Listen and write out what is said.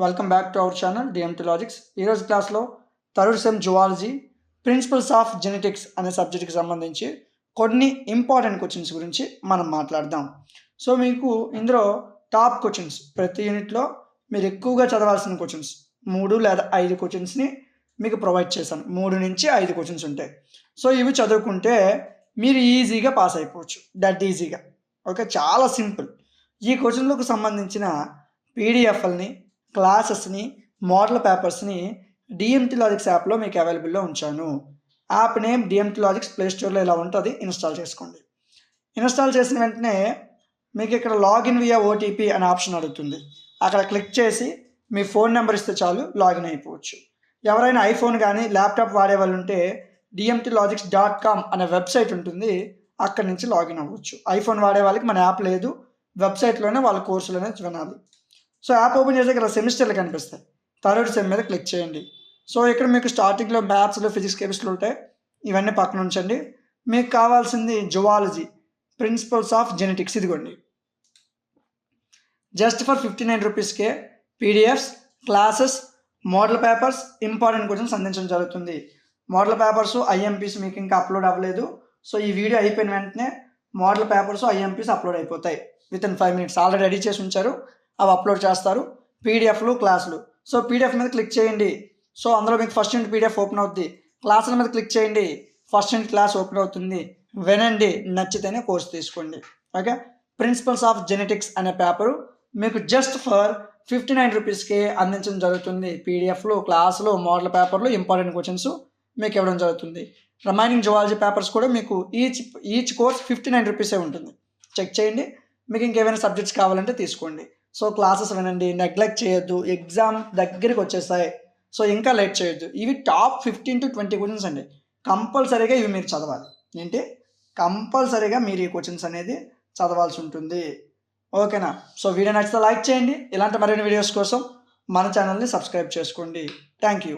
Welcome back to our channel DMT logics. ఈరోజు క్లాస్లో third sem zoology principles of genetics అనే సబ్జెక్ట్కి సంబంధించి కొన్ని ఇంపార్టెంట్ క్వశ్చన్స్ గురించి మనం మాట్లాడదాం. సో మీకు ఇందులో టాప్ క్వశ్చన్స్ ప్రతి యూనిట్లో మీరు ఎక్కువగా చదవాల్సిన క్వశ్చన్స్ 3 లేదా 5 క్వశ్చన్స్ని మీకు ప్రొవైడ్ చేశాను. 3 నుంచి 5 క్వశ్చన్స్ ఉంటాయి. సో ఇవి చదువుకుంటే మీరు ఈజీగా పాస్ అయిపోవచ్చు, దట్ ఈజీగా. ఓకే, చాలా సింపుల్. ఈ క్వశ్చన్లకు సంబంధించిన పీడిఎఫ్లని, క్లాసెస్ని, మోడల్ పేపర్స్ని డిఎంటీ లాజిక్స్ యాప్లో మీకు అవైలబుల్లో ఉంచాను. App name DMT logics, play స్టోర్లో ఇలా ఉంటుంది, ఇన్స్టాల్ చేసుకోండి. ఇన్స్టాల్ చేసిన వెంటనే మీకు ఇక్కడ లాగిన్ వియా ఓటీపీ అనే ఆప్షన్ అడుగుతుంది. అక్కడ క్లిక్ చేసి మీ ఫోన్ నెంబర్ ఇస్తే చాలు, లాగిన్ అయిపోవచ్చు. ఎవరైనా ఐఫోన్ కానీ ల్యాప్టాప్ వాడే వాళ్ళు ఉంటే dmtlogics.com అనే వెబ్సైట్ ఉంటుంది, అక్కడి నుంచి లాగిన్ అవ్వచ్చు. ఐఫోన్ వాడే వాళ్ళకి మన యాప్ లేదు, వెబ్సైట్లోనే వాళ్ళ కోర్సులోనే వినాలి. సో యాప్ ఓపెన్ చేస్తే ఇక్కడ సెమిస్టర్లు కనిపిస్తాయి. థర్డ్ సెమ్ మీద క్లిక్ చేయండి. సో ఇక్కడ మీకు స్టార్టింగ్లో మ్యాథ్స్లో, ఫిజిక్స్, కెమిస్ట్రీ ఉంటాయి, ఇవన్నీ పక్కన ఉంచండి. మీకు కావాల్సింది జువాలజీ ప్రిన్సిపల్స్ ఆఫ్ జెనెటిక్స్, ఇదిగోండి. జస్ట్ ఫర్ 59 రూపీస్కే PDFs, classes, model papers, important questions అందించడం జరుగుతుంది. మోడల్ పేపర్స్, ఐఎంపీస్ మీకు ఇంకా అప్లోడ్ అవ్వలేదు. సో ఈ వీడియో అయిపోయిన వెంటనే మోడల్ పేపర్స్, ఐఎంపీస్ అప్లోడ్ అయిపోతాయి వితిన్ 5 minutes. ఆల్రెడీ రెడీ చేసి ఉంచారు, అవి అప్లోడ్ చేస్తారు. పీడిఎఫ్లు, క్లాసులు. సో పీడిఎఫ్ మీద క్లిక్ చేయండి. సో అందులో మీకు ఫస్ట్ యూనిట్ పీడిఎఫ్ ఓపెన్ అవుతుంది. క్లాసుల మీద క్లిక్ చేయండి, ఫస్ట్ యూనిట్ క్లాస్ ఓపెన్ అవుతుంది. వినండి, నచ్చితేనే కోర్స్ తీసుకోండి. ఓకే, ప్రిన్సిపల్స్ ఆఫ్ జెనెటిక్స్ అనే పేపరు మీకు జస్ట్ ఫర్ 59 రూపీస్కే అందించడం జరుగుతుంది. పీడిఎఫ్లు, క్లాసులు, మోడల్ పేపర్లు, ఇంపార్టెంట్ క్వశ్చన్స్ మీకు ఇవ్వడం జరుగుతుంది. రిమైనింగ్ జువాలజీ పేపర్స్ కూడా మీకు ఈచ్ కోర్స్ 59 రూపీసే ఉంటుంది. చెక్ చేయండి. మీకు ఇంకేమైనా సబ్జెక్ట్స్ కావాలంటే తీసుకోండి. సో క్లాసెస్ వినండి, నెగ్లెక్ట్ చేయొద్దు. ఎగ్జామ్ దగ్గరికి వచ్చేస్తాయి, సో ఇంకా లేట్ చేయొద్దు. ఇవి టాప్ 15 to 20 క్వశ్చన్స్ అండి. కంపల్సరీగా ఇవి మీరు చదవాలి. ఏంటి, కంపల్సరీగా మీరు ఈ క్వశ్చన్స్ అనేది చదవాల్సి ఉంటుంది. ఓకేనా? సో వీడియో నచ్చితే లైక్ చేయండి. ఇలాంటి మరిన్ని వీడియోస్ కోసం మన ఛానల్ని సబ్స్క్రైబ్ చేసుకోండి. Thank you.